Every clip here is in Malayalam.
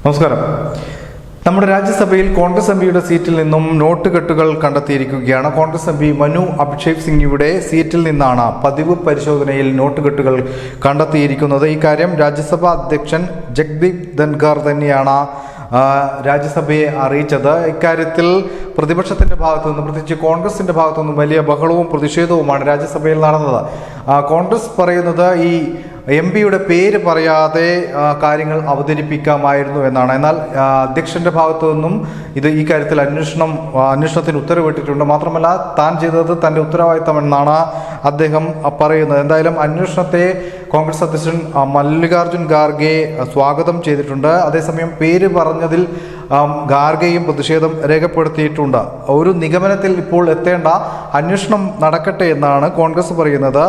നമസ്കാരം. നമ്മുടെ രാജ്യസഭയിൽ കോൺഗ്രസ് എംപിയുടെ സീറ്റിൽ നിന്നും നോട്ട് കെട്ടുകൾ കണ്ടെത്തിയിരിക്കുകയാണ്. കോൺഗ്രസ് എംപി മനു അഭിഷേക് സിംഗ്വിയുടെ സീറ്റിൽ നിന്നാണ് പതിവ് പരിശോധനയിൽ നോട്ട് കെട്ടുകൾ കണ്ടെത്തിയിരിക്കുന്നത്. ഇക്കാര്യം രാജ്യസഭാ അധ്യക്ഷൻ ജഗ്ദീപ് ധൻഖർ തന്നെയാണ് രാജ്യസഭയെ അറിയിച്ചത്. ഇക്കാര്യത്തിൽ പ്രതിപക്ഷത്തിന്റെ ഭാഗത്തു നിന്ന്, പ്രത്യേകിച്ച് കോൺഗ്രസിന്റെ ഭാഗത്തു നിന്നും വലിയ ബഹളവും പ്രതിഷേധവുമാണ് രാജ്യസഭയിൽ നടന്നത്. കോൺഗ്രസ് പറയുന്നത് ഈ എംപിയുടെ പേര് പറയാതെ കാര്യങ്ങൾ അവതരിപ്പിക്കാമായിരുന്നു എന്നാണ്. എന്നാൽ അധ്യക്ഷന്റെ ഭാഗത്തു നിന്നും ഈ കാര്യത്തിൽ അന്വേഷണത്തിന് ഉത്തരവിട്ടിട്ടുണ്ട്. മാത്രമല്ല, താൻ ചെയ്തത് തന്റെ ഉത്തരവാദിത്തമെന്നാണ് അദ്ദേഹം പറയുന്നത്. എന്തായാലും അന്വേഷണത്തെ കോൺഗ്രസ് അധ്യക്ഷൻ മല്ലികാർജുൻ ഖാർഗെ സ്വാഗതം ചെയ്തിട്ടുണ്ട്. അതേസമയം പേര് പറഞ്ഞതിൽ ഖാർഗെയും പ്രതിഷേധം രേഖപ്പെടുത്തിയിട്ടുണ്ട്. ഒരു നിഗമനത്തിൽ ഇപ്പോൾ എത്തേണ്ട, അന്വേഷണം നടക്കട്ടെ എന്നാണ് കോൺഗ്രസ് പറയുന്നത്.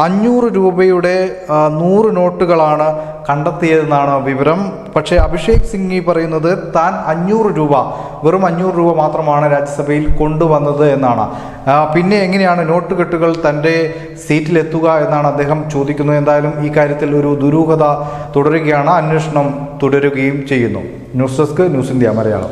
500 രൂപയുടെ 100 നോട്ടുകളാണ് കണ്ടെത്തിയതെന്നാണ് വിവരം. പക്ഷേ അഭിഷേക് സിംഗ്വി പറയുന്നത് താൻ വെറും 500 രൂപ മാത്രമാണ് രാജ്യസഭയിൽ കൊണ്ടുവന്നത് എന്നാണ്. പിന്നെ എങ്ങനെയാണ് നോട്ട് കെട്ടുകൾ തൻ്റെ സീറ്റിലെത്തുക എന്നാണ് അദ്ദേഹം ചോദിക്കുന്നത്. എന്തായാലും ഈ കാര്യത്തിൽ ഒരു ദുരൂഹത തുടരുകയാണ്. അന്വേഷണം തുടരുകയും ചെയ്യുന്നു. News desk, news India Malayalam.